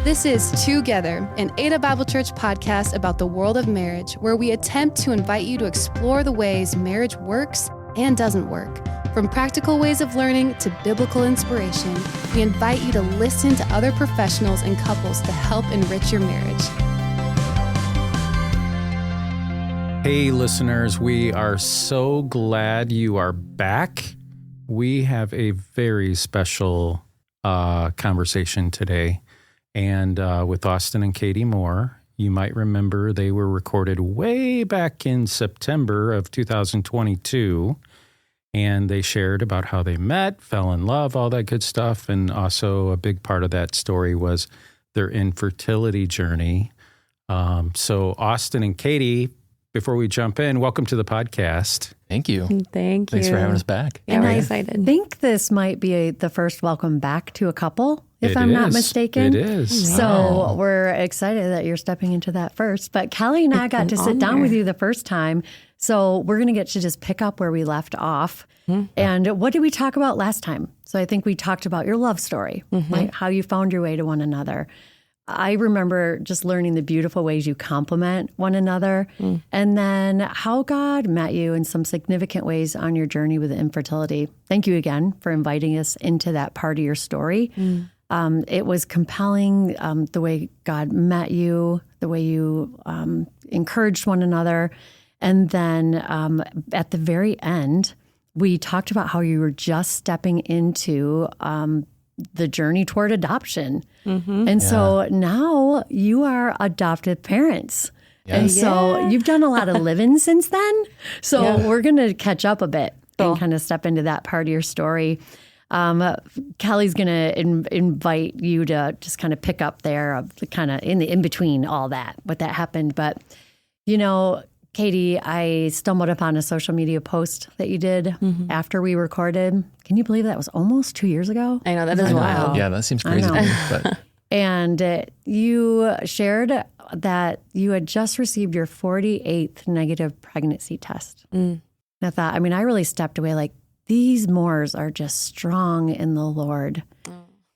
This is Together, an Ada Bible Church podcast about the world of marriage, where we attempt to invite you to explore the ways marriage works and doesn't work. From practical ways of learning to biblical inspiration, we invite you to listen to other professionals and couples to help enrich your marriage. Hey, listeners, we are so glad you are back. We have a very special conversation today. And with Austin and Caiti Moore. You might remember they were recorded way back in September of 2022. And they shared about how they met, fell in love, all that good stuff. And also a big part of that story was their infertility journey. So Austin and Caiti, before we jump in, welcome to the podcast. Thank you. Thank you. Thanks for having us back. Yeah, we're excited. I think this might be the first welcome back to a couple, if I'm not mistaken. It is. So we're excited that you're stepping into that first. But Kelly and I got to sit down with you the first time. So we're going to get to just pick up where we left off. And what did we talk about last time? So I think we talked about your love story, like how you found your way to one another. I remember just learning the beautiful ways you complement one another, and then how God met you in some significant ways on your journey with infertility. Thank you again for inviting us into that part of your story. It was compelling, the way God met you, the way you encouraged one another. And then at the very end, we talked about how you were just stepping into the journey toward adoption. And so now you are adopted parents. And so you've done a lot of living since then. So we're going to catch up a bit and kind of step into that part of your story. Kelly's going to invite you to just kind of pick up there, kind of in between all that, what that happened. But, you know, Caiti, I stumbled upon a social media post that you did after we recorded. Can you believe that was almost 2 years ago? I know, that is wild. Yeah, that seems crazy to me. But. And you shared that you had just received your 48th negative pregnancy test. And I thought, I really stepped away like, these Moores are just strong in the Lord.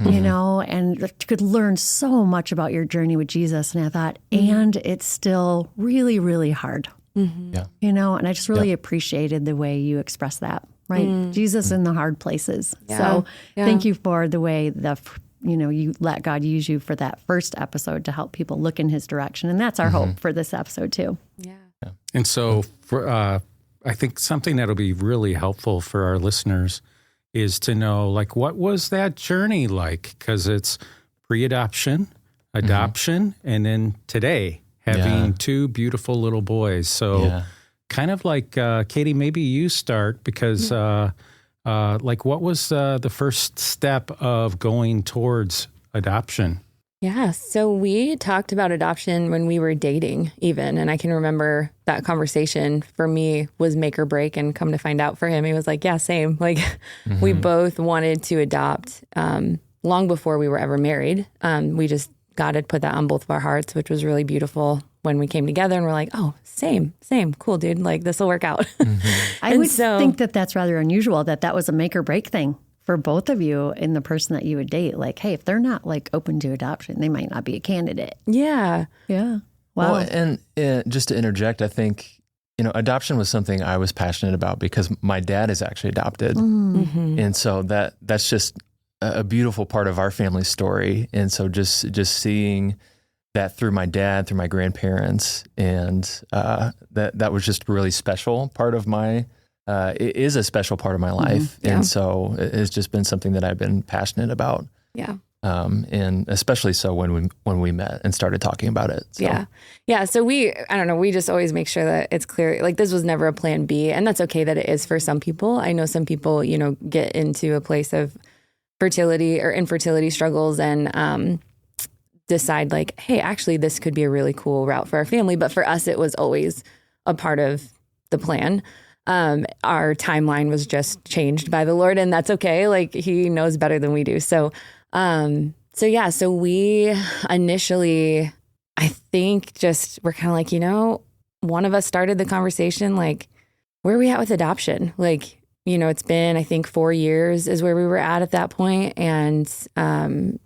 You know, and you could learn so much about your journey with Jesus. And I thought, and it's still really, really hard. You know, and I just really appreciated the way you expressed that, right? Jesus in the hard places. So thank you for the way you let God use you for that first episode to help people look in his direction. And that's our hope for this episode too. And so for I think something that'll be really helpful for our listeners is to know, like, what was that journey like? Because it's pre-adoption, adoption, and then today, having two beautiful little boys. So kind of like, Caiti, maybe you start because, like, what was the first step of going towards adoption? Yeah, so we talked about adoption when we were dating even, and I can remember that conversation for me was make or break, and come to find out for him, he was like, yeah, same. Like, we both wanted to adopt long before we were ever married. God had put that on both of our hearts, which was really beautiful when we came together and we're like, oh, same, cool, dude. Like, this will work out. I would think that that's rather unusual, that was a make or break thing for both of you in the person that you would date. Like, hey, if they're not like open to adoption, they might not be a candidate. Yeah. Wow. Well, and just to interject, I think, adoption was something I was passionate about because my dad is actually adopted. And so that's just a beautiful part of our family story. And so just seeing that through my dad, through my grandparents, and that was just a really special part of my, it is a special part of my life. And so it's just been something that I've been passionate about. And especially so when we met and started talking about it. So. Yeah. So we just always make sure that it's clear, like, this was never a plan B, and that's okay that it is for some people. I know some people, get into a place of fertility or infertility struggles and decide like, hey, actually, this could be a really cool route for our family. But for us, it was always a part of the plan. Our timeline was just changed by the Lord, and that's okay. Like, he knows better than we do. So we initially, I think, just we're kind of like, one of us started the conversation, like, where are we at with adoption? Like, it's been, I think, 4 years is where we were at that point. And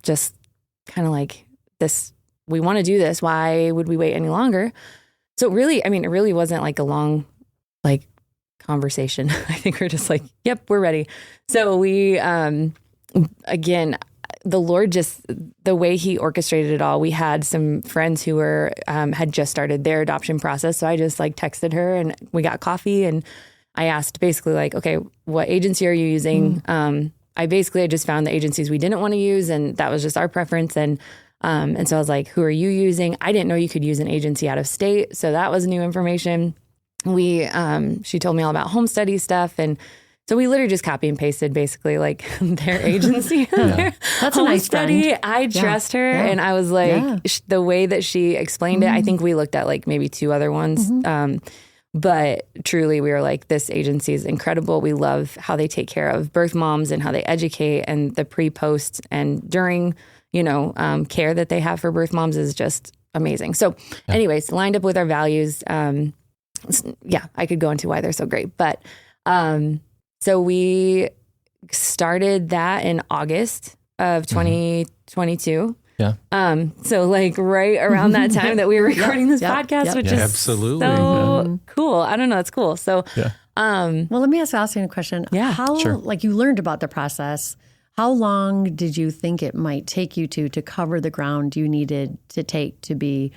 just kind of like, we want to do this. Why would we wait any longer? So really, it really wasn't like a long, like, conversation. I think we're just like, yep, we're ready. So we, again, the Lord just, the way he orchestrated it all, we had some friends who were, had just started their adoption process. So I just like texted her and we got coffee and I asked basically like, okay, what agency are you using? I just found the agencies we didn't want to use and that was just our preference. And so I was like, who are you using? I didn't know you could use an agency out of state. So that was new information. She told me all about home study stuff. And so we literally just copy and pasted basically like their agency. That's a nice study. friend. I trust her. Yeah. And I was like, the way that she explained it, I think we looked at like maybe 2 other ones. But truly we were like, this agency is incredible. We love how they take care of birth moms and how they educate, and the pre-post and during, care that they have for birth moms is just amazing. So anyways, lined up with our values. I could go into why they're so great, but, so we started that in August of 2022. Yeah. So like right around that time that we were recording this podcast, which is absolutely so cool. I don't know. It's cool. So, well, let me ask Austin a question. Yeah, how, sure. like you learned about the process, how long did you think it might take you to cover the ground you needed to take to be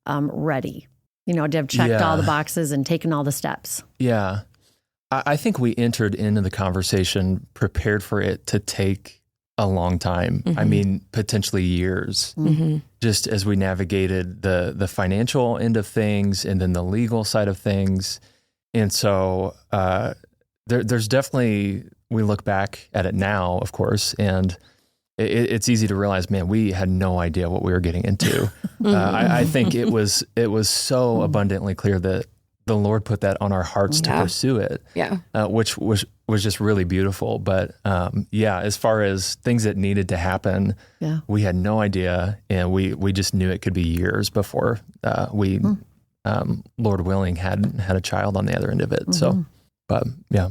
ready? To have checked all the boxes and taken all the steps. Yeah. I think we entered into the conversation prepared for it to take a long time. I mean, potentially years, just as we navigated the financial end of things and then the legal side of things. And so there's definitely, we look back at it now, of course, and it's easy to realize, man, we had no idea what we were getting into. I think it was so abundantly clear that the Lord put that on our hearts to pursue it, which was just really beautiful. But as far as things that needed to happen, we had no idea, and we just knew it could be years before we, Lord willing, had a child on the other end of it. So, but yeah.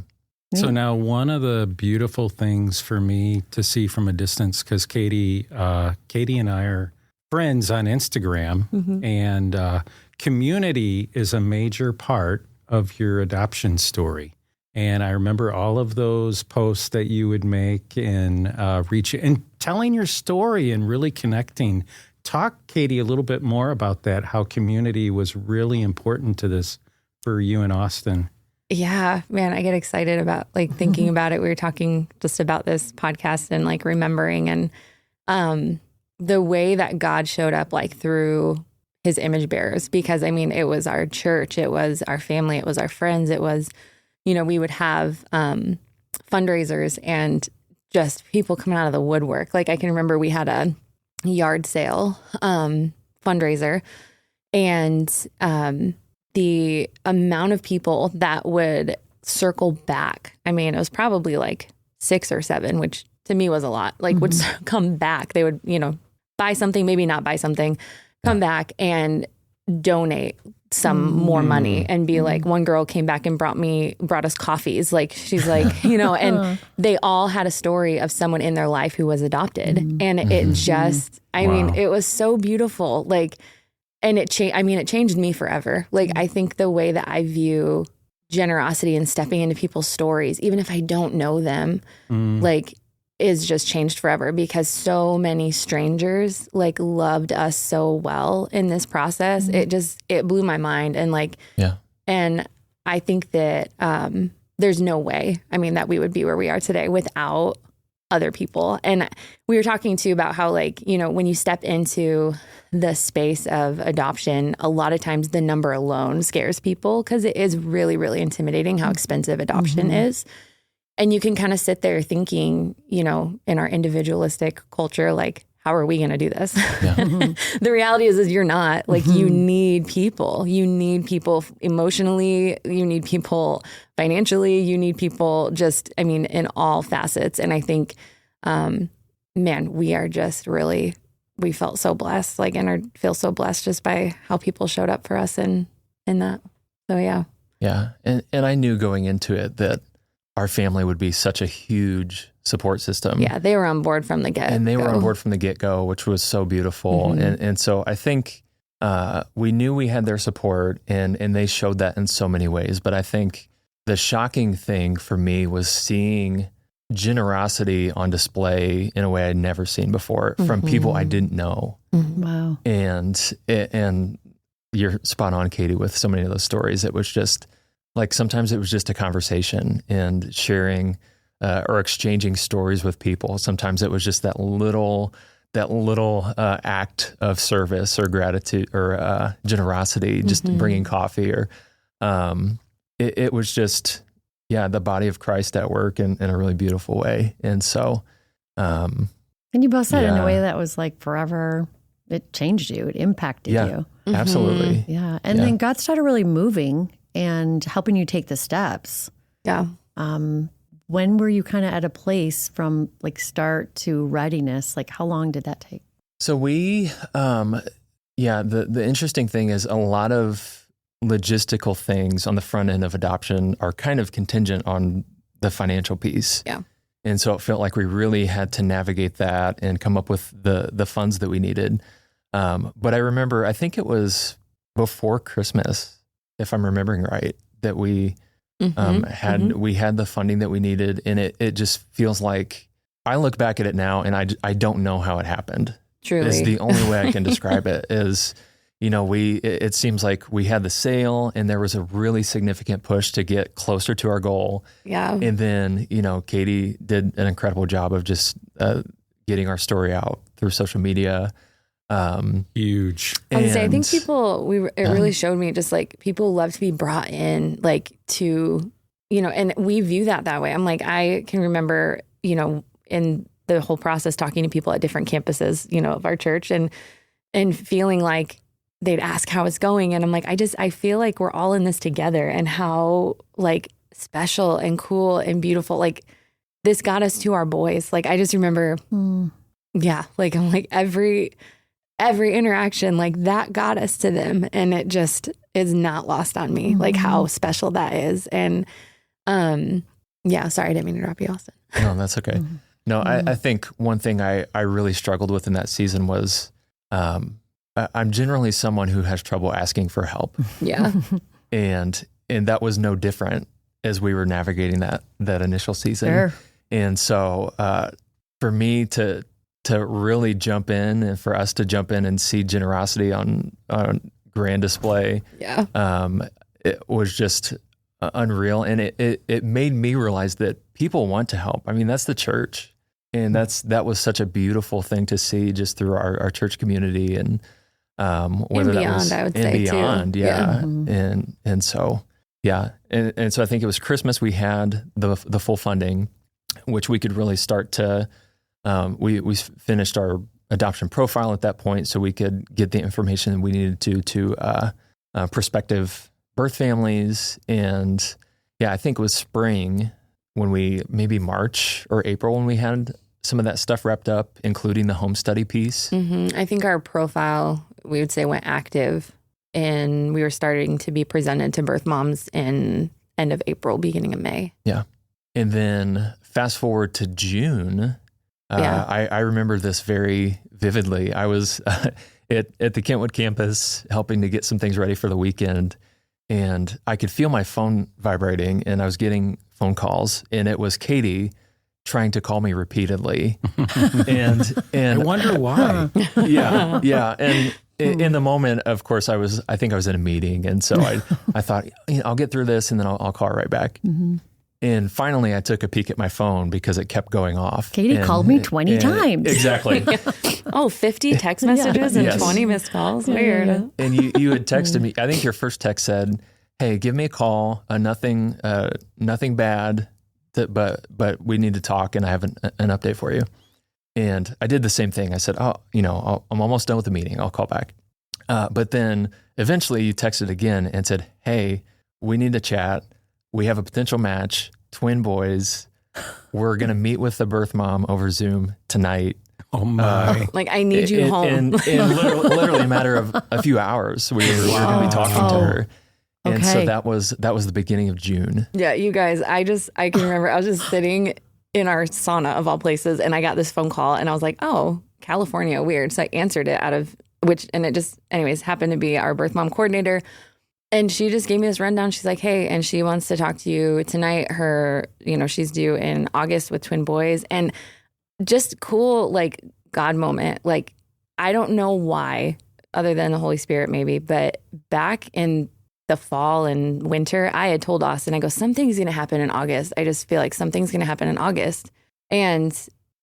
So now one of the beautiful things for me to see from a distance, because Caiti and I are friends on Instagram, and community is a major part of your adoption story. And I remember all of those posts that you would make and and telling your story and really connecting. Talk, Caiti, a little bit more about that, how community was really important to this for you and Austin. Yeah, man, I get excited about like thinking about it. We were talking just about this podcast and like remembering and the way that God showed up like through his image bearers, because it was our church, it was our family, it was our friends, it was, we would have fundraisers and just people coming out of the woodwork. Like I can remember we had a yard sale fundraiser, and the amount of people that would circle back, it was probably like 6 or 7, which to me was a lot, like would come back. They would, buy something, maybe not buy something, come back and donate some more money and be like, one girl came back and brought us coffees. Like, she's like, and they all had a story of someone in their life who was adopted. And it just, it was so beautiful. Like, and it changed me forever. Like, I think the way that I view generosity and stepping into people's stories, even if I don't know them, like, is just changed forever, because so many strangers like loved us so well in this process. It blew my mind. And like, and I think that there's no way, that we would be where we are today without other people. And we were talking too about how, like, when you step into the space of adoption, a lot of times the number alone scares people, because it is really, really intimidating how expensive adoption is. And you can kind of sit there thinking, in our individualistic culture, like, how are we going to do this? The reality is you're not. Like, you need people. You need people emotionally. You need people financially. You need people just, in all facets. And I think, man, we are just really, we felt so blessed, like, and feel so blessed just by how people showed up for us in that. So, yeah. Yeah. And I knew going into it that our family would be such a huge support system. Yeah, they were on board from the get-go. And they were on board from the get-go, which was so beautiful. And so I think we knew we had their support, and they showed that in so many ways. But I think the shocking thing for me was seeing generosity on display in a way I'd never seen before from people I didn't know. Wow. And you're spot on, Caiti, with so many of those stories. It was just like, sometimes it was just a conversation and sharing or exchanging stories with people. Sometimes it was just that little act of service or gratitude or generosity, just bringing coffee, or it was just, the body of Christ at work in a really beautiful way. And so, and you both said it in a way that was like forever. It changed you. It impacted you. Absolutely. Yeah. And then God started really moving and helping you take the steps. Yeah. When were you kind of at a place from like start to readiness? Like, how long did that take? So we, the interesting thing is a lot of logistical things on the front end of adoption are kind of contingent on the financial piece. Yeah. And so it felt like we really had to navigate that and come up with the funds that we needed. But I remember, I think it was before Christmas, if I'm remembering right, that we we had the funding that we needed. And it just feels like, I look back at it now and I don't know how it happened. Truly. Is the only way I can describe it is, it seems like we had the sale and there was a really significant push to get closer to our goal. Yeah. And then, Caiti did an incredible job of just getting our story out through social media. Huge. I think it really showed me just like people love to be brought in, like to, and we view that way. I'm like, I can remember, in the whole process talking to people at different campuses, of our church and feeling like they'd ask how it's going. And I'm like, I feel like we're all in this together, and how like special and cool and beautiful, like this got us to our boys. Like, I just remember, like, I'm like every interaction, like that got us to them. And it just is not lost on me, like how special that is. And sorry, I didn't mean to interrupt you, Austin. No, that's okay. No, I think one thing I really struggled with in that season was, I'm generally someone who has trouble asking for help. Yeah. and that was no different as we were navigating that initial season. Sure. And so, for me to really jump in, and for us to jump in and see generosity on grand display, it was just unreal. And it made me realize that people want to help. I mean, that's the church. And that was such a beautiful thing to see just through our church community, and whether and beyond, that was I would and say beyond, too. And so and so I think it was Christmas we had the full funding, which we could really start to we finished our adoption profile at that point, so we could get the information we needed to prospective birth families. And I think it was spring when maybe March or April when we had some of that stuff wrapped up, including the home study piece. I think our profile, we would say, went active, and we were starting to be presented to birth moms in end of April, beginning of May. Yeah. And then fast forward to June, I remember this very vividly. I was at the Kentwood campus helping to get some things ready for the weekend, and I could feel my phone vibrating, and I was getting phone calls, and it was Caiti trying to call me repeatedly. and I wonder why. Yeah. And in the moment, of course, I think I was in a meeting. And so I thought, I'll get through this and then I'll call her right back. And finally I took a peek at my phone because it kept going off. Caiti called me 20 times. Exactly. 50 text messages and 20 missed calls. Weird. And you had texted me. I think your first text said, "Hey, give me a call. Nothing bad, but we need to talk, and I have an update for you." And I did the same thing. I said, I'm almost done with the meeting. I'll call back. But then eventually you texted again and said, "Hey, we need to chat. We have a potential match, twin boys. We're going to meet with the birth mom over Zoom tonight." Oh my. I need you home. In literally a matter of a few hours, we were going to be talking to her. And so that was the beginning of June. Yeah, you guys, I can remember I was just sitting in our sauna of all places. And I got this phone call and I was like, oh, California, weird. So I answered it and it just, anyways, happened to be our birth mom coordinator. And she just gave me this rundown. She's like, hey, and she wants to talk to you tonight. She's due in August with twin boys. And just cool, like, God moment. Like, I don't know why, other than the Holy Spirit maybe, but back in the fall and winter, I had told Austin, I go, something's going to happen in August. I just feel like something's going to happen in August. And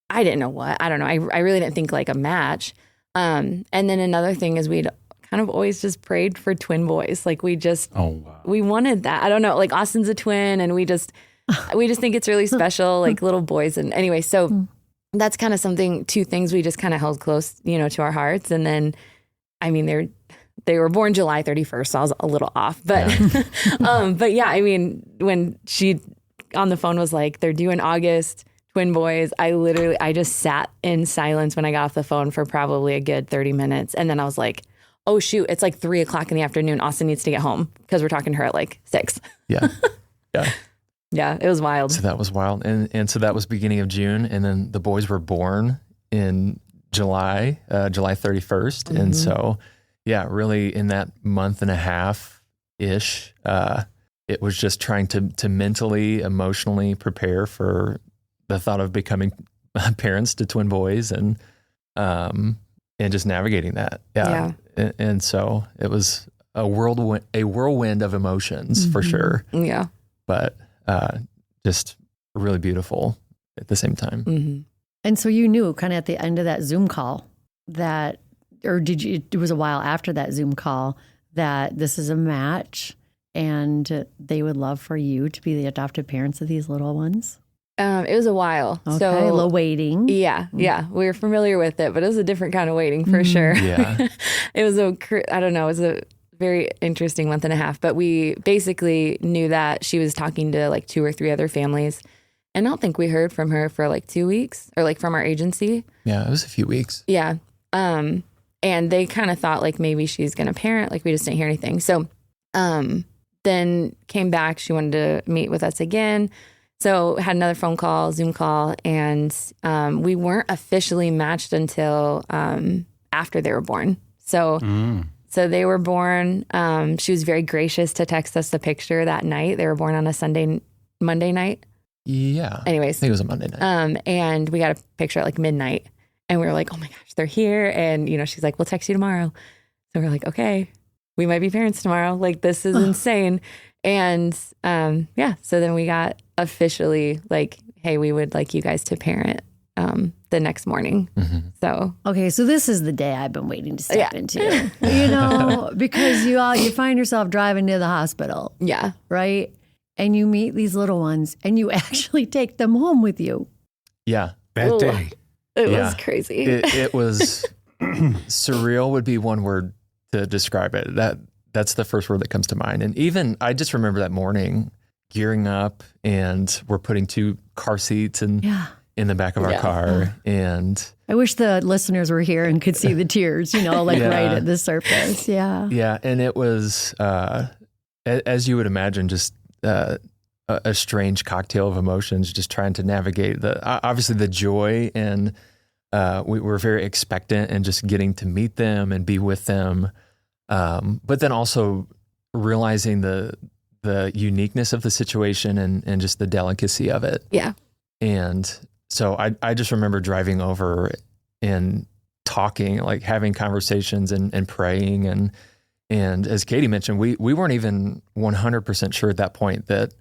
I didn't know what. I don't know. I really didn't think like a match. And then another thing is we'd kind of always just prayed for twin boys. Like we wanted that. I don't know. Like Austin's a twin and we just think it's really special, like little boys. And anyway, so that's kind of two things we just kind of held close, to our hearts. And then, I mean, they were born July 31st, so I was a little off. But, but yeah, I mean, when she on the phone was like, they're due in August, twin boys, I just sat in silence when I got off the phone for probably a good 30 minutes. And then I was like, oh shoot, it's like 3:00 in the afternoon. Austin needs to get home because we're talking to her at like 6. Yeah. Yeah. Yeah, it was wild. So that was wild. And so that was beginning of June. And then the boys were born in July 31st. Mm-hmm. And so, yeah, really in that month and a half-ish, it was just trying to mentally, emotionally prepare for the thought of becoming parents to twin boys and just navigating that. Yeah. And so it was a whirlwind of emotions for sure. Yeah. But just really beautiful at the same time. Mm-hmm. And so you knew kind of at the end of that Zoom call it was a while after that Zoom call that this is a match and they would love for you to be the adoptive parents of these little ones? It was a while. Okay, so a little waiting. Yeah. We were familiar with it, but it was a different kind of waiting for sure. Yeah. It was a very interesting month and a half, but we basically knew that she was talking to like 2 or 3 other families. And I don't think we heard from her for like 2 weeks or like from our agency. Yeah, it was a few weeks. Yeah. And they kind of thought like maybe she's going to parent, like we just didn't hear anything. So then came back, she wanted to meet with us again. So had another phone call, Zoom call, and we weren't officially matched until after they were born. So they were born. She was very gracious to text us the picture that night. They were born on a Monday night. Yeah. Anyways. I think it was a Monday night. And we got a picture at like midnight. And we were like, oh my gosh, they're here. And, she's like, we'll text you tomorrow. So we're like, okay, we might be parents tomorrow. Like, this is insane. And so then we got officially like, hey, we would like you guys to parent the next morning. Mm-hmm. So. Okay, so this is the day I've been waiting to step into, because you find yourself driving to the hospital. Yeah. Right? And you meet these little ones and you actually take them home with you. Yeah. That day. It was crazy. It was surreal would be one word to describe it. That's the first word that comes to mind. And even I just remember that morning gearing up and we're putting 2 car seats in the back of our car. And I wish the listeners were here and could see the tears, right at the surface. Yeah. Yeah. And it was, as you would imagine, just a strange cocktail of emotions, just trying to navigate obviously the joy, and we were very expectant and just getting to meet them and be with them. But then also realizing the uniqueness of the situation and just the delicacy of it. Yeah. And so I just remember driving over and talking, like having conversations and praying. And as Caiti mentioned, we weren't even 100% sure at that point that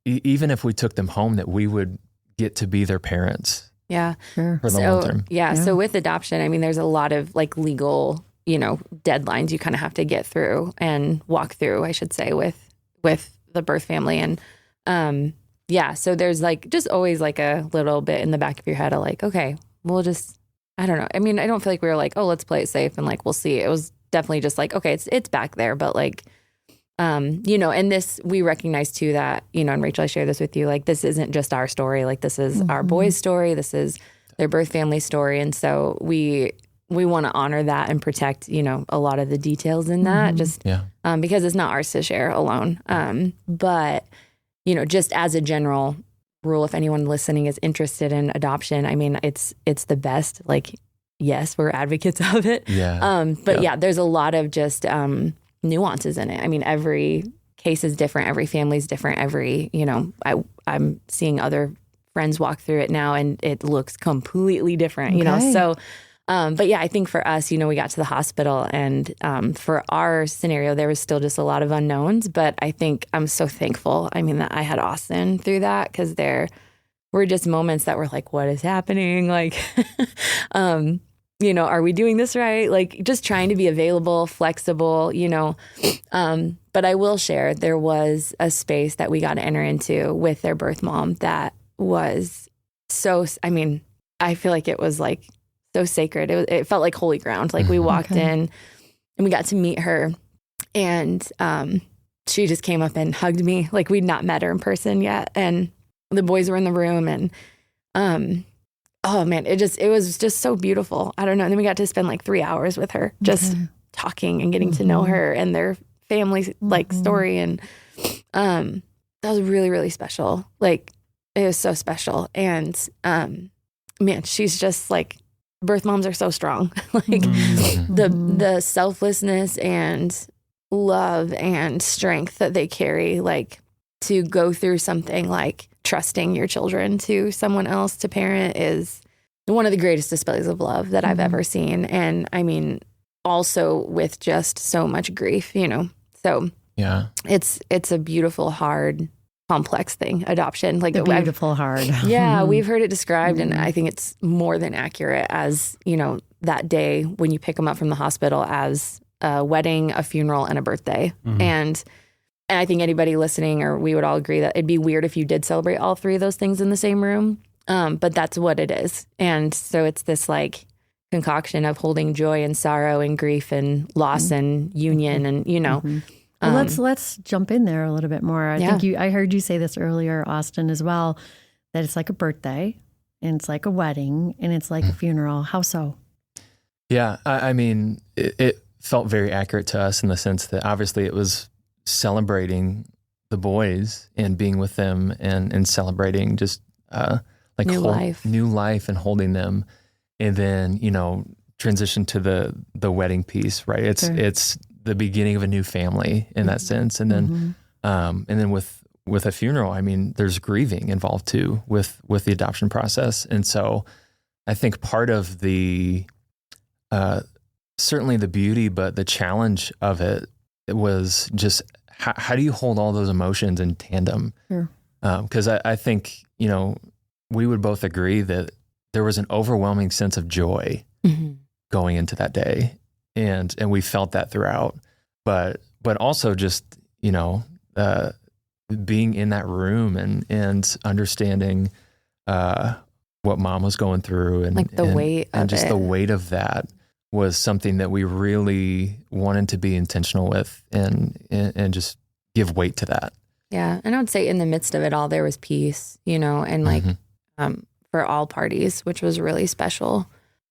even if we took them home, that we would get to be their parents. Yeah. Sure. For the long term. Yeah. So with adoption, I mean, there's a lot of like legal, deadlines you kind of have to get through and walk through, I should say, with the birth family. And so there's like just always like a little bit in the back of your head of like, okay, we'll just, I don't know. I mean, I don't feel like we were like, oh, let's play it safe and like, we'll see. It was definitely just like, okay, it's back there. But like, and this, we recognize too that, and Rachel, I share this with you, like, this isn't just our story. Like, this is our boys' story. This is their birth family story. And so we want to honor that and protect, a lot of the details in that, just because it's not ours to share alone. But, just as a general rule, if anyone listening is interested in adoption, I mean, it's the best. Like, yes, we're advocates of it. Yeah. But yeah, there's a lot of just nuances in it. I mean, every case is different. Every family's different. I'm seeing other friends walk through it now and it looks completely different, So, but yeah, I think for us, we got to the hospital and for our scenario, there was still just a lot of unknowns, but I think I'm so thankful. I mean, that I had Austin through that because there were just moments that were like, what is happening? Like, are we doing this right? Like just trying to be available, flexible, but I will share there was a space that we got to enter into with their birth mom that was I feel like it was like so sacred. It felt like holy ground. Like we walked in and we got to meet her and she just came up and hugged me. Like we'd not met her in person yet. And the boys were in the room and oh man, it was just so beautiful. I don't know. And then we got to spend like 3 hours with her just talking and getting to know her and their family like story. And that was really, really special. Like it was so special. And man, she's just like, birth moms are so strong. Like the selflessness and love and strength that they carry, like to go through something like trusting your children to someone else to parent is one of the greatest displays of love that I've ever seen. And I mean, also with just so much grief, so yeah, it's a beautiful, hard, complex thing, adoption. Like beautiful, hard. Yeah, we've heard it described, and I think it's more than accurate as, that day when you pick them up from the hospital as a wedding, a funeral, and a birthday. And I think anybody listening, or we would all agree that it'd be weird if you did celebrate all three of those things in the same room. But that's what it is. And so it's this like concoction of holding joy and sorrow and grief and loss and union and, Well, let's jump in there a little bit more. I heard you say this earlier, Austin, as well, that it's like a birthday and it's like a wedding and it's like a funeral. How so? Yeah, I mean, it felt very accurate to us in the sense that obviously it was celebrating the boys and being with them and celebrating just like new life and holding them, and then transition to the wedding piece, right? It's the beginning of a new family in that sense. And then with a funeral, I mean, there's grieving involved too with the adoption process. And so I think part of the, certainly the beauty, but the challenge of it was just how do you hold all those emotions in tandem? Sure. 'Cause I think, we would both agree that there was an overwhelming sense of joy going into that day. And we felt that throughout, but also just, being in that room and understanding, what mom was going through and like the weight and of just it. The weight of that was something that we really wanted to be intentional with and just give weight to that. Yeah. And I would say in the midst of it all, there was peace, and like, for all parties, which was really special.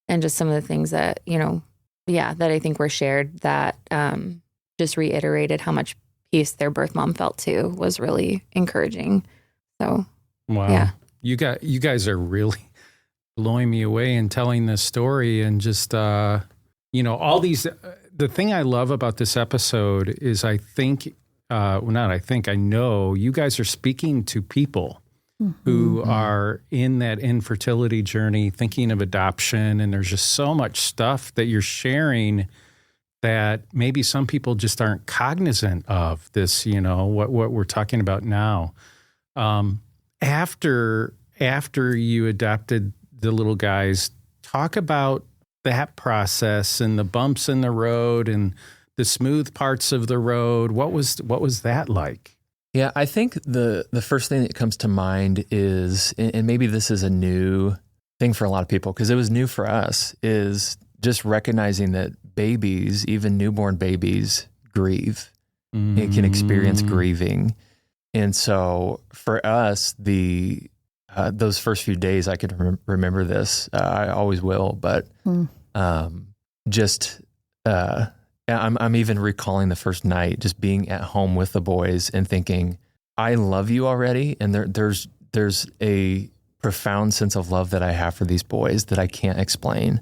And just some of the things that, that I think were shared that just reiterated how much peace their birth mom felt too was really encouraging. So, wow. Yeah. You guys are really blowing me away and telling this story and just, all these, the thing I love about this episode is I know you guys are speaking to people who are in that infertility journey, thinking of adoption. And there's just so much stuff that you're sharing that maybe some people just aren't cognizant of this, what we're talking about now. After you adopted the little guys, talk about that process and the bumps in the road and the smooth parts of the road. What was that like? Yeah, I think the first thing that comes to mind is, and maybe this is a new thing for a lot of people, because it was new for us, is just recognizing that babies, even newborn babies, grieve. It can experience grieving. And so for us, those first few days, I could remember this. I always will, but I'm even recalling the first night, just being at home with the boys and thinking, I love you already. And there's there's a profound sense of love that I have for these boys that I can't explain.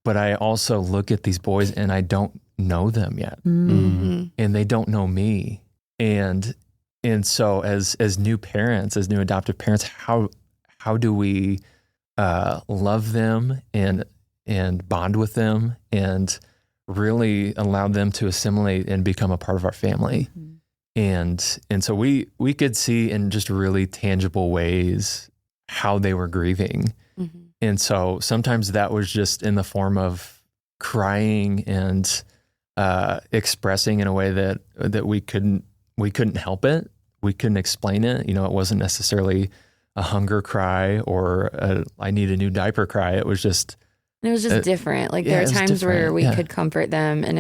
But I also look at these boys and I don't know them yet. And they don't know me. And so as new parents, as new adoptive parents, how do we love them and bond with them and really allow them to assimilate and become a part of our family? And so we could see in just really tangible ways how they were grieving. And so sometimes that was just in the form of crying and expressing in a way that we couldn't help it. We couldn't explain it. You know, it wasn't necessarily a hunger cry or a I need a new diaper cry. It was just different. Like there are times where we could comfort them, and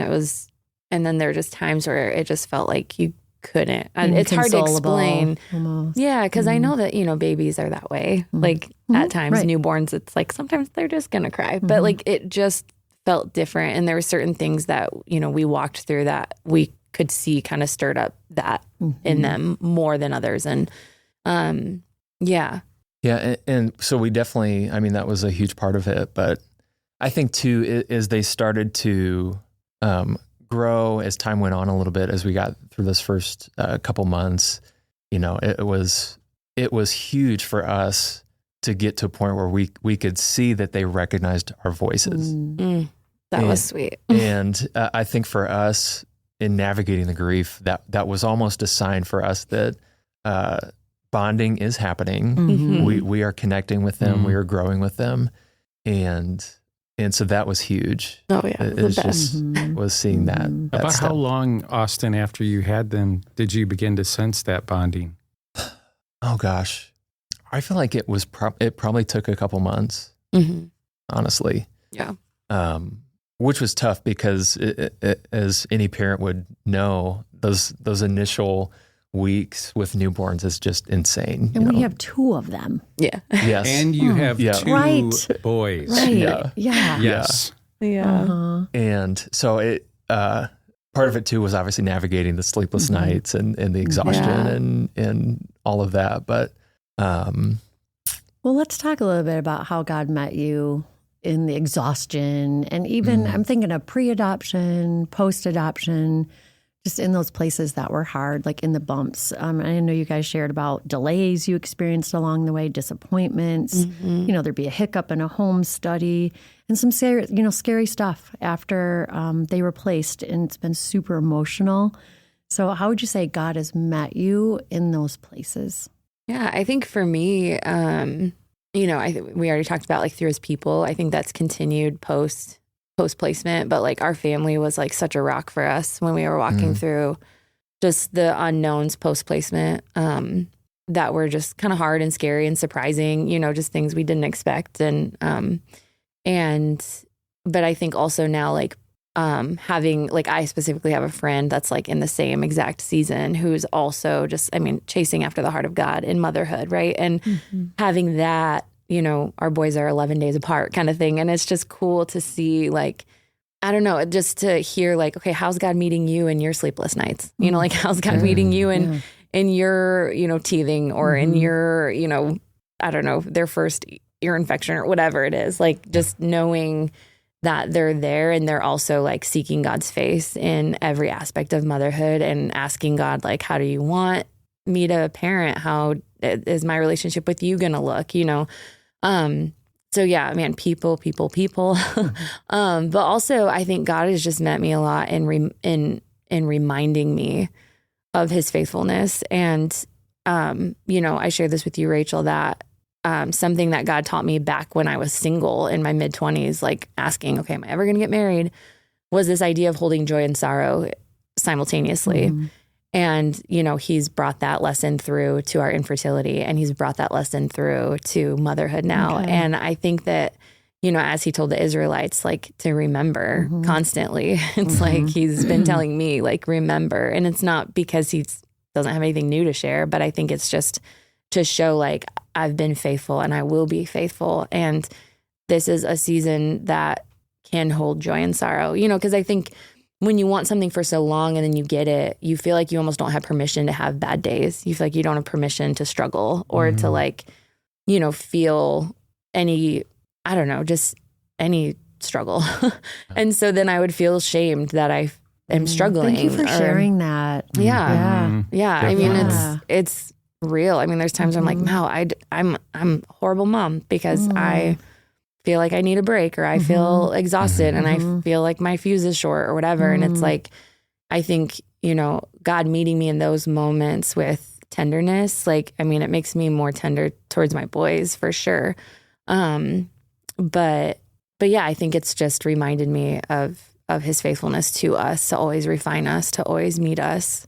then there are just times where it just felt like you couldn't. It's hard to explain. Almost. Yeah, because I know that, babies are that way. Like at times, newborns, it's like sometimes they're just going to cry. But like it just felt different. And there were certain things that, we walked through that we could see kind of stirred up that in them more than others. And yeah. Yeah. And so we definitely, that was a huge part of it. But I think too, is they started to grow as time went on a little bit, as we got through this first couple months. It was huge for us to get to a point where we could see that they recognized our voices. That was sweet. And I think for us in navigating the grief, that was almost a sign for us that bonding is happening. We are connecting with them. We are growing with them. And so that was huge. Oh yeah, it was just was seeing that. About stuff. how long, Austin, after you had them, did you begin to sense that bonding? Oh gosh, I feel like it was. It probably took a couple months, honestly. Yeah. Which was tough because, as any parent would know, those initial weeks with newborns is just insane. And we have two of them. Yeah. Yes. And you have two Right. boys. Right. Yeah. Yes. Yeah. And so it part of it too was obviously navigating the sleepless nights and the exhaustion and all of that. But well, let's talk a little bit about how God met you in the exhaustion, and even I'm thinking of pre-adoption, post-adoption, just in those places that were hard, like in the bumps. I know you guys shared about delays you experienced along the way, disappointments. There'd be a hiccup in a home study and some scary stuff after they were placed, and it's been super emotional. So how would you say God has met you in those places? Yeah, I think for me, we already talked about like through his people. I think that's continued post placement, but like our family was like such a rock for us when we were walking through just the unknowns post placement that were just kind of hard and scary and surprising, just things we didn't expect. But I think also now like having, like, I specifically have a friend that's like in the same exact season who's also just, chasing after the heart of God in motherhood. Right. And having that, our boys are 11 days apart kind of thing. And it's just cool to see, like, I don't know, just to hear like, okay, how's God meeting you in your sleepless nights? Like how's God meeting you in your, teething or in your, I don't know, their first ear infection or whatever it is, like just knowing that they're there and they're also like seeking God's face in every aspect of motherhood and asking God, like, how do you want me to parent? How is my relationship with you going to look? So yeah, man, people. But also I think God has just met me a lot in reminding me of his faithfulness. And, I shared this with you, Rachel, that something that God taught me back when I was single in my mid-20s, like asking, okay, am I ever going to get married? Was this idea of holding joy and sorrow simultaneously. And, he's brought that lesson through to our infertility, and he's brought that lesson through to motherhood now. Okay. And I think that, as he told the Israelites, like, to remember constantly, it's like he's been telling me, like, remember. And it's not because he doesn't have anything new to share, but I think it's just to show, like, I've been faithful and I will be faithful. And this is a season that can hold joy and sorrow, because I think when you want something for so long and then you get it, you feel like you almost don't have permission to have bad days. You feel like you don't have permission to struggle or to like, feel any, I don't know, just any struggle. And so then I would feel shamed that I am struggling. Thank you for sharing that. Yeah. I mean, it's real. I mean, there's times where I'm like, no, I'm a horrible mom because I feel like I need a break or I feel exhausted and I feel like my fuse is short or whatever. And it's like, I think, God meeting me in those moments with tenderness, like, I mean, it makes me more tender towards my boys for sure. But yeah, I think it's just reminded me of his faithfulness to us, to always refine us, to always meet us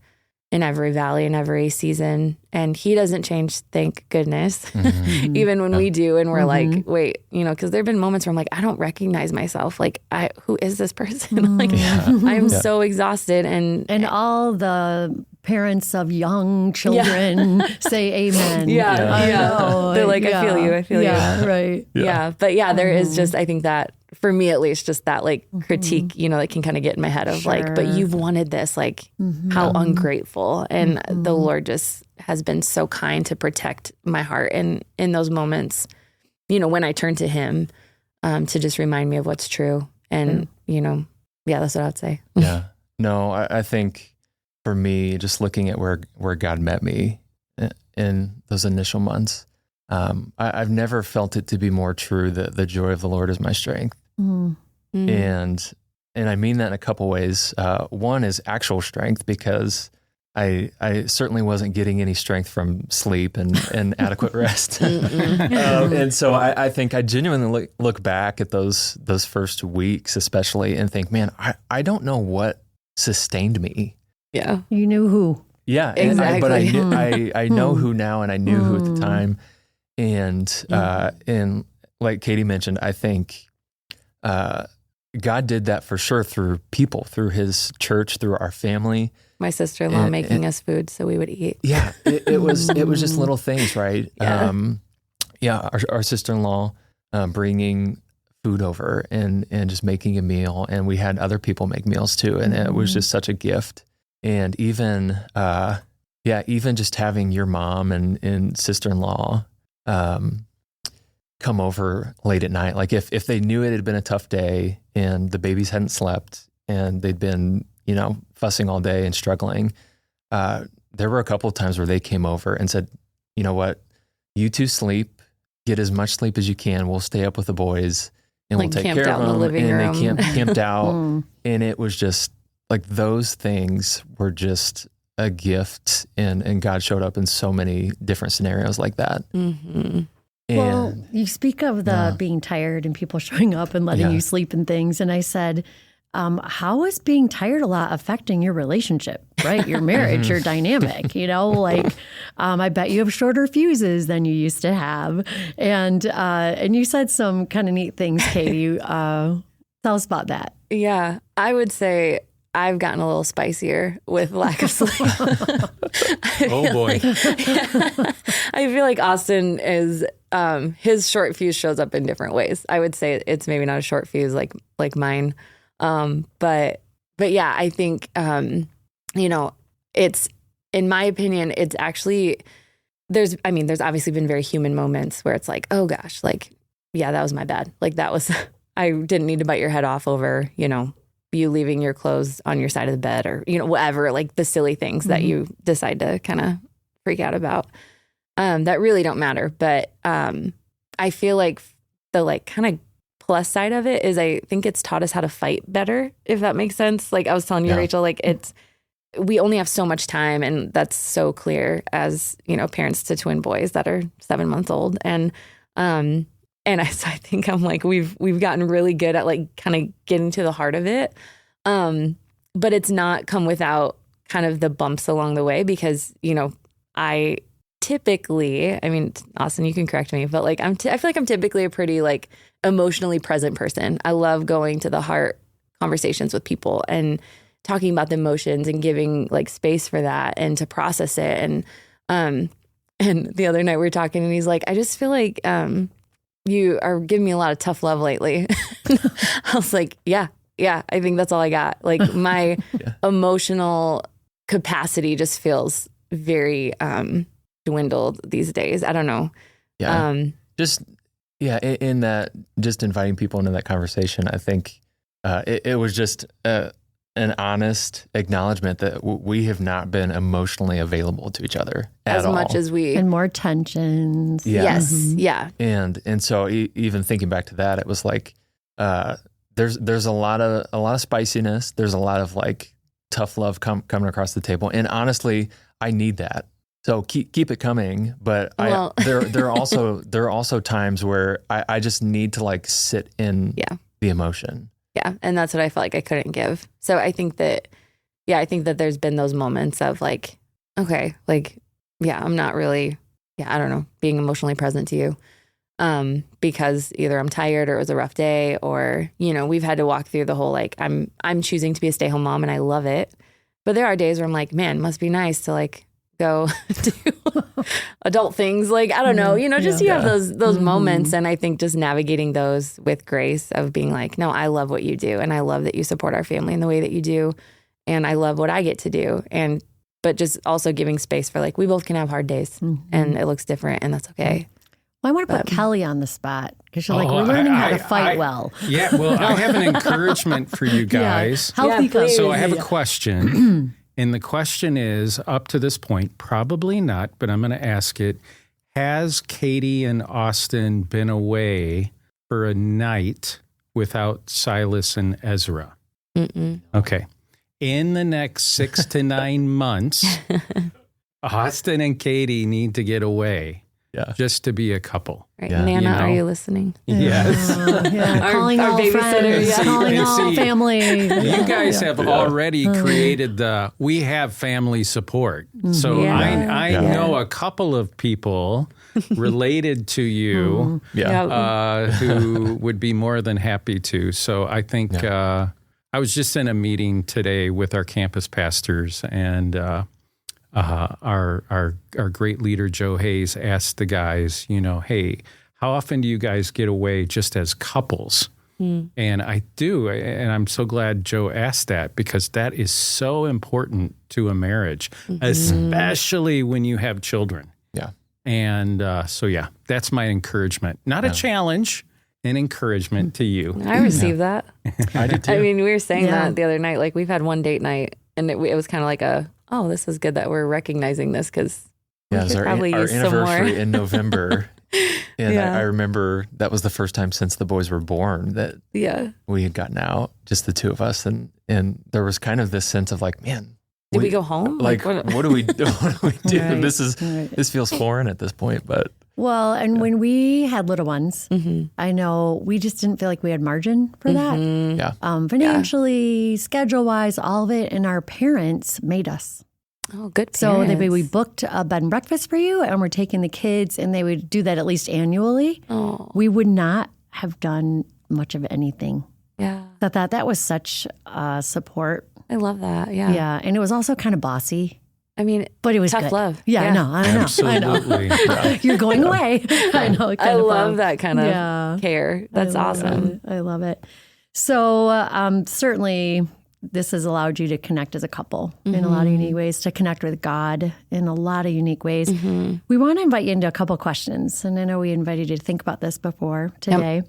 in every valley, in every season. And he doesn't change, thank goodness, even when we do. And we're like, wait, because there've been moments where I'm like, I don't recognize myself. Like, who is this person? Like, I'm so exhausted. And all the parents of young children say amen. They're like, I feel you. Yeah, right. But there is just, I think that for me at least, just that like critique, that can kind of get in my head of like, but you've wanted this, like how ungrateful. And the Lord just has been so kind to protect my heart. And in those moments, when I turn to him, to just remind me of what's true. And, that's what I'd say. Yeah. No, I think for me, just looking at where God met me in those initial months, I've never felt it to be more true that the joy of the Lord is my strength. And I mean that in a couple ways. One is actual strength, because I certainly wasn't getting any strength from sleep and adequate rest. And so I think I genuinely look back at those first weeks, especially, and think, man, I don't know what sustained me. Yeah. You knew who. Yeah. Exactly. But I know who now, and I knew who at the time. And like Caiti mentioned, I think God did that for sure through people, through his church, through our family. My sister-in-law making us food so we would eat. Yeah, it was just little things, right? Yeah. Our sister-in-law bringing food over and just making a meal, and we had other people make meals too, and it was just such a gift. And even just having your mom and sister-in-law come over late at night, like if they knew it had been a tough day and the babies hadn't slept and they'd been fussing all day and struggling, there were a couple of times where they came over and said, you know what, you two sleep, get as much sleep as you can, we'll stay up with the boys and like we'll take care of them. And they camped out. And it was just like, those things were just a gift, and God showed up in so many different scenarios like that. Well, you speak of the being tired and people showing up and letting you sleep and things. And I said, how is being tired a lot affecting your relationship, right? Your marriage, your dynamic, I bet you have shorter fuses than you used to have. And you said some kind of neat things, Caiti. Tell us about that. Yeah, I would say I've gotten a little spicier with lack of sleep. Oh boy. I feel like Austin is, his short fuse shows up in different ways. I would say it's maybe not a short fuse like mine. But yeah, I think, it's, in my opinion, it's actually, there's obviously been very human moments where it's like, oh gosh, like, yeah, that was my bad. Like that was, I didn't need to bite your head off over, you leaving your clothes on your side of the bed or, whatever, like the silly things that you decide to kind of freak out about, that really don't matter. But, I feel like the kind of plus side of it is I think it's taught us how to fight better, if that makes sense. Like I was telling you, Rachel, like we only have so much time, and that's so clear as, parents to twin boys that are 7 months old. And I think I'm like, we've gotten really good at like kind of getting to the heart of it. But it's not come without kind of the bumps along the way, because, I typically, Austin, you can correct me, but like I feel like I'm typically a pretty like emotionally present person. I love going to the heart conversations with people and talking about the emotions and giving like space for that and to process it. And the other night we were talking and he's like, I just feel like, you are giving me a lot of tough love lately. I was like, yeah, Yeah. I think that's all I got. Like my emotional capacity just feels very dwindled these days. I don't know. Yeah. In that, just inviting people into that conversation, I think it was just an honest acknowledgement that we have not been emotionally available to each other as at much all. as we. And more tensions. Yeah. Yes. Yeah. And so even thinking back to that, it was like there's a lot of spiciness. There's a lot of like tough love coming across the table. And honestly, I need that. So keep it coming. But there are also times where I just need to like sit in the emotion. Yeah. And that's what I felt like I couldn't give. So I think that there's been those moments of like, okay, like, I'm not really, I don't know, being emotionally present to you. Because either I'm tired or it was a rough day, or, we've had to walk through the whole, like, I'm choosing to be a stay-home mom and I love it. But there are days where I'm like, man, must be nice to like go do adult things. Like, I don't know, you have those moments. And I think just navigating those with grace of being like, no, I love what you do. And I love that you support our family in the way that you do. And I love what I get to do. But just also giving space for like, we both can have hard days and it looks different and that's okay. Well, I want to put Kelly on the spot because you're like, we're learning how to fight well. Yeah, well, I have an encouragement for you guys. Healthy company. So I have a question. And the question is, up to this point, probably not, but I'm going to ask it. Has Caiti and Austin been away for a night without Silas and Ezra? Mm-mm. Okay. In the next 6 to 9 months, Austin and Caiti need to get away. Yeah. Just to be a couple. Right. Yeah. Nana, are you listening? Yes. Calling all friends, calling all family. You guys have already created we have family support. So I know a couple of people related to you who would be more than happy to. So I think I was just in a meeting today with our campus pastors, and our great leader, Joe Hayes, asked the guys, hey, how often do you guys get away just as couples? And I do. And I'm so glad Joe asked that, because that is so important to a marriage, especially when you have children. Yeah. And that's my encouragement. Not a challenge, an encouragement to you. I received that. I did too. I mean, we were saying that the other night, like we've had one date night and it was kind of like this is good that we're recognizing this, because it was our anniversary in November. And I remember that was the first time since the boys were born that we had gotten out, just the two of us. And there was kind of this sense of like, man, did we go home? Like, what do we do? Right. This feels foreign at this point, but. Well, and when we had little ones, I know we just didn't feel like we had margin for that. Yeah. Financially, schedule-wise, all of it. And our parents made us. Oh, good parents. So we booked a bed and breakfast for you, and we're taking the kids, and they would do that at least annually. Oh. We would not have done much of anything. Yeah. That was such support. I love that. Yeah. Yeah. And it was also kind of bossy. I mean, but it was tough good. love. Yeah, I know. Absolutely. I know. You're going away. I know. I love that kind of care. That's awesome. I love it. So certainly this has allowed you to connect as a couple in a lot of unique ways, to connect with God in a lot of unique ways. We want to invite you into a couple questions. And I know we invited you to think about this before today.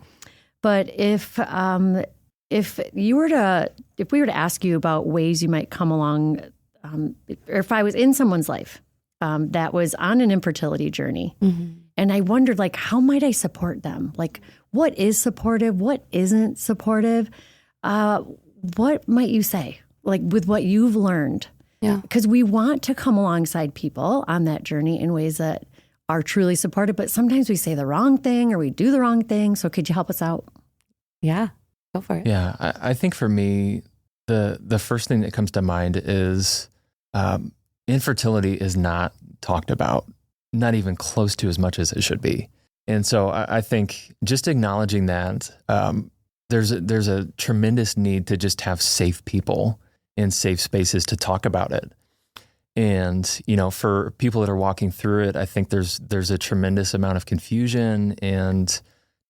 But if we were to ask you about ways you might come along, or if I was in someone's life that was on an infertility journey, and I wondered, like, how might I support them? Like, what is supportive? What isn't supportive? What might you say, like, with what you've learned? Yeah. Because we want to come alongside people on that journey in ways that are truly supportive, but sometimes we say the wrong thing or we do the wrong thing. So could you help us out? Yeah, go for it. Yeah, I think for me, the first thing that comes to mind is infertility is not talked about, not even close to as much as it should be. And so I think just acknowledging that there's a tremendous need to just have safe people and safe spaces to talk about it. And, for people that are walking through it, I think there's a tremendous amount of confusion and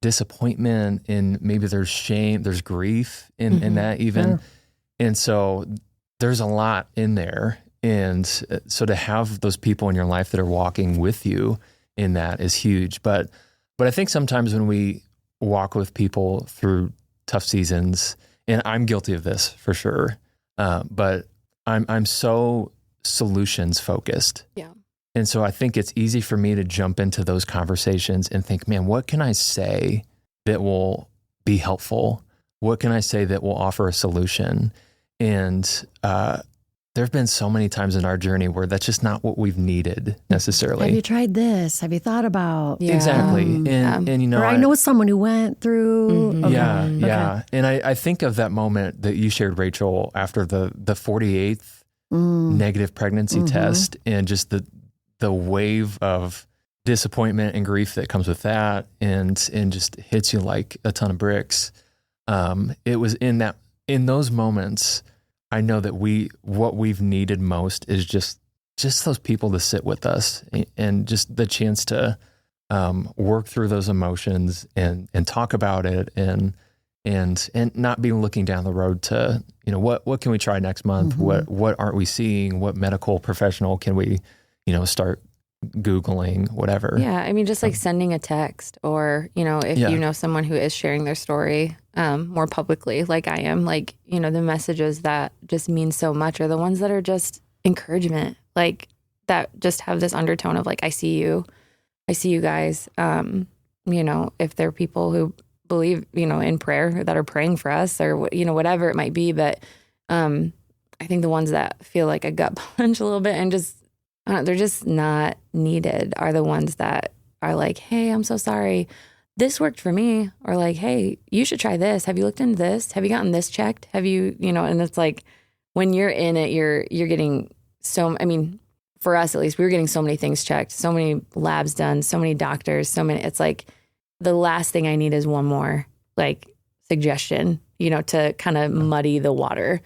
disappointment, and maybe there's shame, there's grief in that even. Sure. And so there's a lot in there. And so to have those people in your life that are walking with you in that is huge. But I think sometimes when we walk with people through tough seasons, and I'm guilty of this for sure, but I'm so solutions focused. Yeah. And so I think it's easy for me to jump into those conversations and think, man, what can I say that will be helpful? What can I say that will offer a solution? And there have been so many times in our journey where that's just not what we've needed necessarily. Have you tried this? Have you thought about? Yeah. Exactly. And you know, Or I know someone who went through. Okay. Yeah, Okay. yeah. And I think of that moment that you shared, Rachel, after the 48th negative pregnancy test, and just the wave of disappointment and grief that comes with that, and just hits you like a ton of bricks. It was in those moments, I know that what we've needed most is just those people to sit with us, and just the chance to work through those emotions and talk about it, and not be looking down the road to, you know, what can we try next month? What aren't we seeing? What medical professional can we, you know, start Googling, whatever. Yeah. I mean, just like sending a text, or, you know, if you know someone who is sharing their story more publicly, like I am, like, you know, the messages that just mean so much are the ones that are just encouragement, like that just have this undertone of like, I see you guys. You know, if they're people who believe, you know, in prayer, that are praying for us, or, you know, whatever it might be. But I think the ones that feel like a gut punch a little bit and just, they're just not needed, are the ones that are like, hey, I'm so sorry, this worked for me. Or like, hey, you should try this. Have you looked into this? Have you gotten this checked? Have you, you know, and it's like, when you're in it, you're getting so, I mean, for us at least, we were getting so many things checked, so many labs done, so many doctors, so many, it's like, the last thing I need is one more like suggestion, you know, to kind of muddy the water.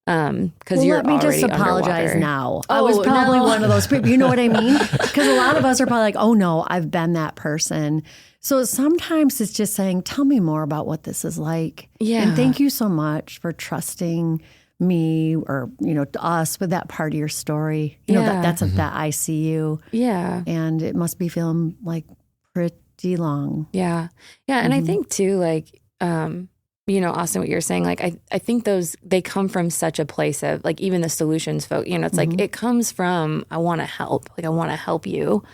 Because you're let me just already apologize underwater. now. I was probably one of those people. You know what I mean? Because a lot of us are probably like, oh no, I've been that person. So sometimes it's just saying, tell me more about what this is like. Yeah. And thank you so much for trusting me, or, you know, us with that part of your story. You know, that's that I see you. Yeah. And it must be feeling like pretty long. Yeah. Yeah. And I think too, like, you know, Austin, what you're saying, like, I think they come from such a place of like, even the solutions folk, you know, it's like, it comes from, I want to help. Like, I want to help you.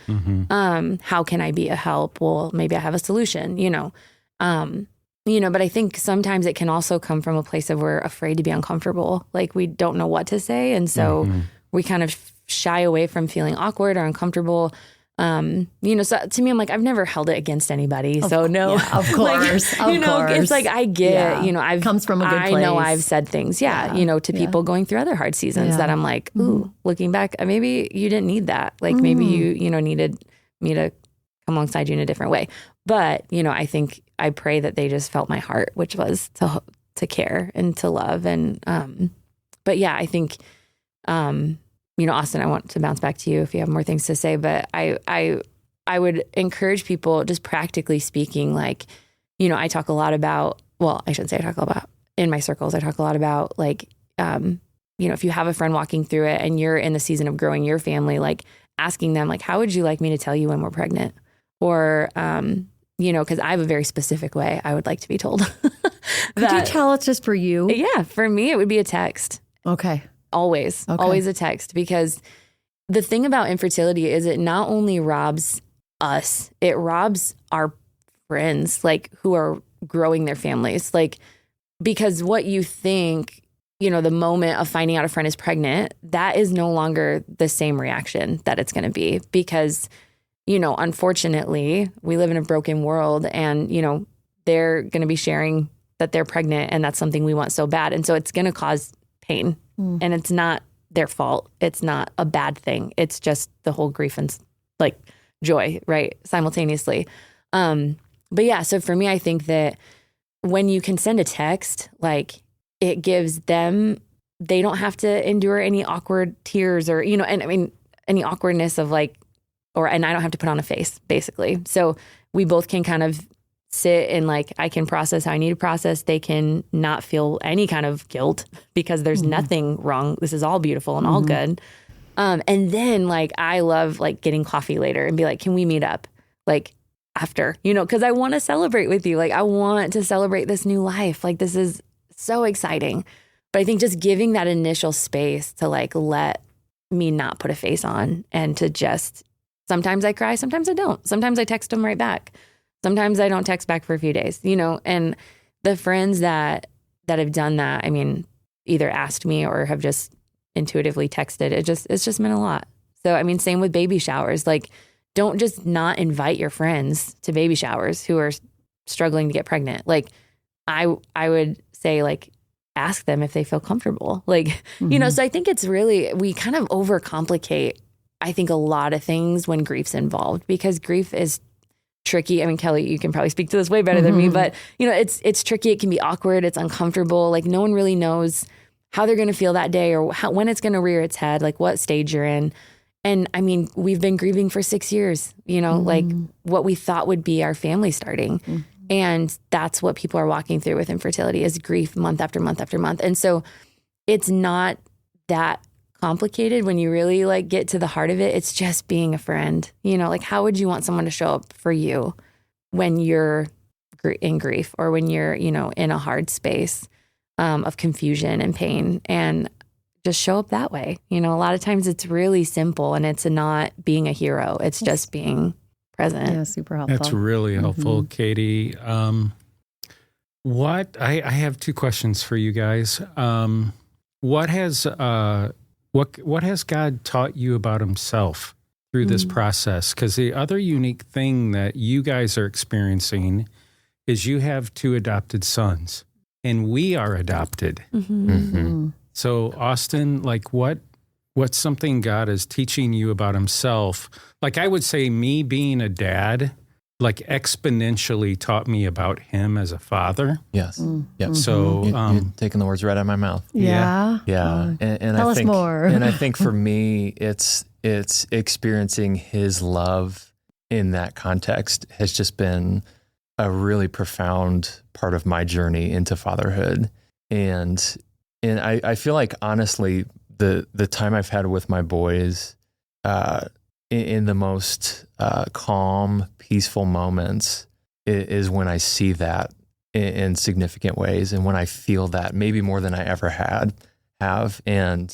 How can I be a help? Well, maybe I have a solution, you know, but I think sometimes it can also come from a place of we're afraid to be uncomfortable. Like, we don't know what to say. And so we kind of shy away from feeling awkward or uncomfortable. You know, so to me, I'm like, I've never held it against anybody. So no, of course, like, you know, it's like, I get, you know, I've comes from a good place. I know I've said things, you know, to people going through other hard seasons that I'm like, ooh, looking back, maybe you didn't need that. Like maybe you know, needed me to come alongside you in a different way. But, you know, I pray that they just felt my heart, which was to care and to love. And, but yeah, I think, you know, Austin, I want to bounce back to you if you have more things to say, but I would encourage people, just practically speaking, like, you know, I talk a lot about, well, I shouldn't say I talk about, in my circles, I talk a lot about like, you know, if you have a friend walking through it and you're in the season of growing your family, like asking them, like, how would you like me to tell you when we're pregnant? Or, you know, because I have a very specific way I would like to be told. Could you tell it's just for you? Yeah, for me, it would be a text. Okay. Always a text, because the thing about infertility is it not only robs us, it robs our friends, like, who are growing their families. Like, because what you think, you know, the moment of finding out a friend is pregnant, that is no longer the same reaction that it's going to be, because, you know, unfortunately, we live in a broken world, and, you know, they're going to be sharing that they're pregnant, and that's something we want so bad. And so it's going to cause pain. And it's not their fault. It's not a bad thing. It's just the whole grief and like joy, right? Simultaneously. But yeah, so for me, I think that when you can send a text, like, it gives them, they don't have to endure any awkward tears or, you know, and I mean, any awkwardness of like, and I don't have to put on a face, basically. So we both can kind of sit and like, I can process how I need to process. They can not feel any kind of guilt because there's nothing wrong. This is all beautiful and all good. And then like, I love like getting coffee later and be like, can we meet up? Like after, cause I want to celebrate with you. Like I want to celebrate this new life. Like this is so exciting. But I think just giving that initial space to like, let me not put a face on and to just, sometimes I cry, sometimes I don't. Sometimes I text them right back. Sometimes I don't text back for a few days, and the friends that have done that, I mean, either asked me or have just intuitively texted, it's just meant a lot. So, I mean, same with baby showers, like don't just not invite your friends to baby showers who are struggling to get pregnant. Like I would say like, ask them if they feel comfortable. Like, so I think it's really, we kind of overcomplicate, I think, a lot of things when grief's involved because grief is tricky. I mean, Kelly, you can probably speak to this way better than me, but it's tricky. It can be awkward. It's uncomfortable. Like no one really knows how they're going to feel that day or when it's going to rear its head, like what stage you're in. And I mean, we've been grieving for 6 years, like what we thought would be our family starting. And that's what people are walking through with infertility is grief month after month after month. And so it's not that complicated when you really like get to the heart of it. It's just being a friend, like how would you want someone to show up for you when you're in grief or when you're, in a hard space of confusion and pain, and just show up that way. A lot of times it's really simple and it's not being a hero. It's just being present. Yeah, super helpful. That's really helpful, Caiti. I have two questions for you guys. What has God taught you about himself through this process? Because the other unique thing that you guys are experiencing is you have 2 adopted sons, and we are adopted. So, Austin, like what's something God is teaching you about himself? Like I would say me being a dad, like exponentially taught me about him as a father. Yes. Yep. So you're taking the words right out of my mouth. Yeah. And Tell I us think, more. And I think for me, it's experiencing his love in that context has just been a really profound part of my journey into fatherhood. And I feel like honestly, the time I've had with my boys, in the most calm, peaceful moments is when I see that in significant ways, and when I feel that maybe more than I ever have, and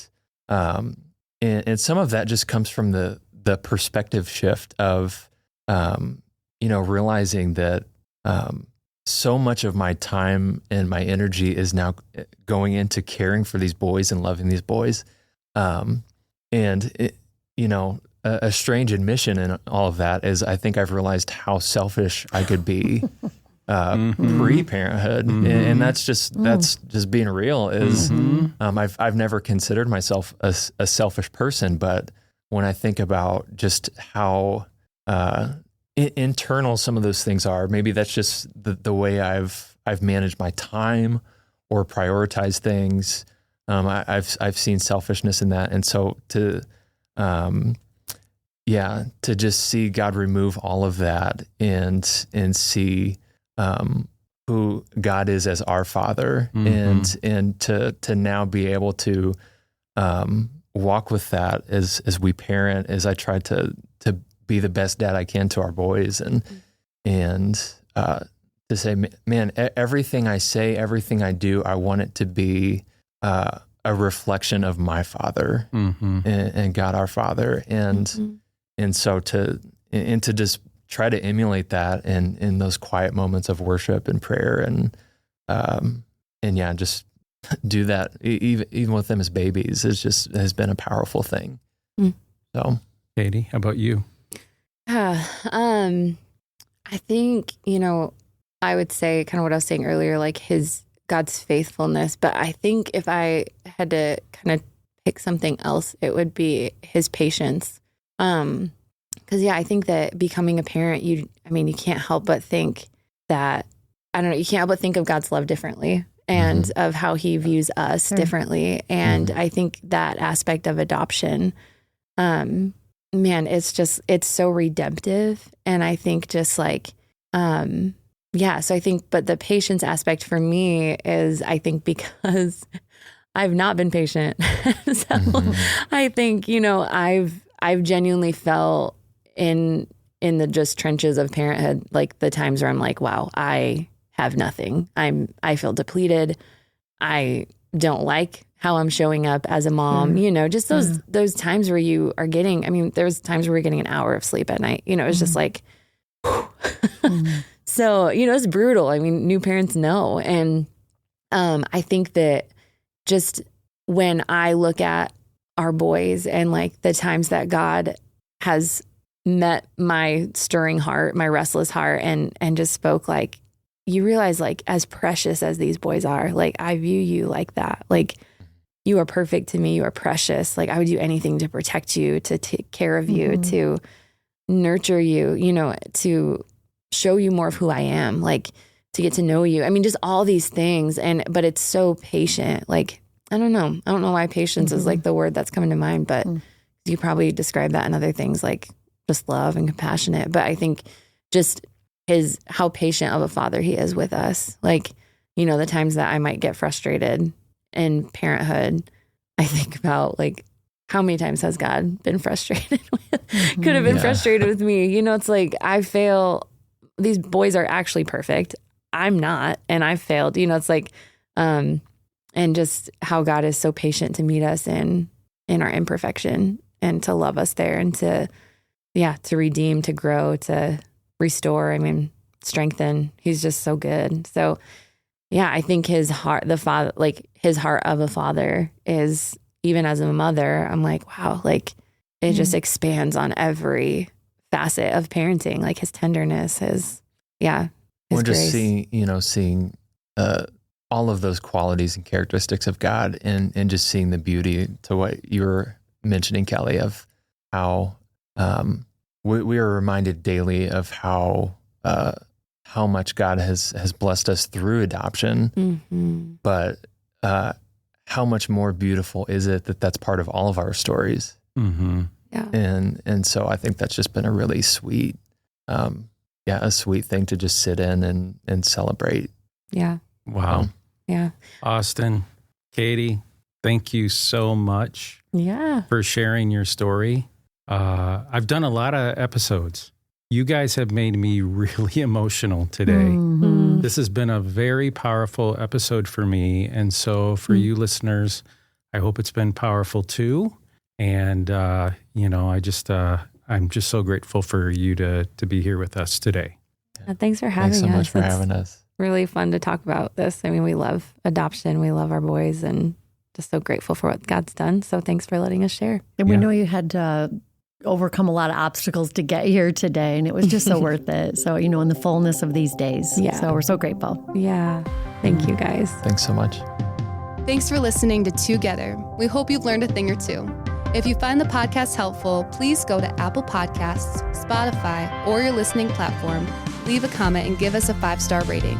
some of that just comes from the perspective shift of realizing that so much of my time and my energy is now going into caring for these boys and loving these boys, and it, a strange admission in all of that is I think I've realized how selfish I could be pre-parenthood, and that's just being real. Is I've never considered myself a selfish person, but when I think about just how internal some of those things are, maybe that's just the way I've managed my time or prioritized things. I've seen selfishness in that, and so to just see God remove all of that and see who God is as our Father, and to now be able to walk with that as we parent, as I try to be the best dad I can to our boys, and to say, man, everything I say, everything I do, I want it to be a reflection of my Father and God our Father, and so to just try to emulate that in those quiet moments of worship and prayer, and just do that even with them as babies has been a powerful thing. So, Caiti, how about you? I think, I would say kind of what I was saying earlier, like God's faithfulness. But I think if I had to kind of pick something else, it would be his patience. Because I think that becoming a parent, you can't help but think that, you can't help but think of God's love differently and of how he views us differently. And I think that aspect of adoption, it's so redemptive. And I think just like, So I think, but the patience aspect for me is, I think, because I've not been patient. So I think, I've genuinely felt in the just trenches of parenthood, like the times where I'm like, wow, I have nothing. I feel depleted. I don't like how I'm showing up as a mom, just those times where you are getting, there's times where we're getting an hour of sleep at night, it's just like, so, it's brutal. New parents know. And I think that just when I look at our boys and like the times that God has met my stirring heart, my restless heart, and just spoke, like, you realize, like, as precious as these boys are, like, I view you like that. Like, you are perfect to me. You are precious. Like, I would do anything to protect you, to take care of you, to nurture you, to show you more of who I am, like, to get to know you. Just all these things. But it's so patient. Like, I don't know why patience is like the word that's coming to mind, but you probably describe that in other things, like just love and compassionate. But I think just how patient of a father he is with us. Like, the times that I might get frustrated in parenthood, I think about, like, how many times has God been frustrated with, could have been frustrated with me. It's like, I fail. These boys are actually perfect. I'm not, and I failed. It's like, and just how God is so patient to meet us in our imperfection and to love us there and to redeem, to grow, to restore. Strengthen. He's just so good. So, I think his heart, his heart of a father is, even as a mother, I'm like, wow, like, it just expands on every facet of parenting, like his tenderness, his We're just grace. seeing all of those qualities and characteristics of God, and just seeing the beauty to what you were mentioning, Kelly, of how we are reminded daily of how much God has blessed us through adoption, but how much more beautiful is it that that's part of all of our stories. Yeah. And so I think that's just been a really sweet, a sweet thing to just sit in and celebrate. Yeah. Wow. Yeah. Austin, Caiti, thank you so much for sharing your story. I've done a lot of episodes. You guys have made me really emotional today. This has been a very powerful episode for me. And so for you listeners, I hope it's been powerful too. And, I'm just so grateful for you to be here with us today. Thanks for having us. Thanks so much for having us. Really fun to talk about this. We love adoption. We love our boys, and just so grateful for what God's done. So thanks for letting us share. And we know you had to overcome a lot of obstacles to get here today, and it was just so worth it. So, in the fullness of these days. Yeah. So we're so grateful. Yeah. Thank you, guys. Thanks so much. Thanks for listening to Together. We hope you've learned a thing or two. If you find the podcast helpful, please go to Apple Podcasts, Spotify, or your listening platform, leave a comment, and give us a 5-star rating.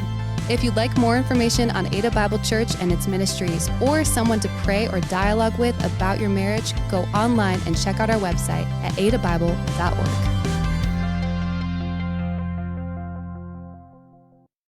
If you'd like more information on Ada Bible Church and its ministries, or someone to pray or dialogue with about your marriage, go online and check out our website at adabible.org.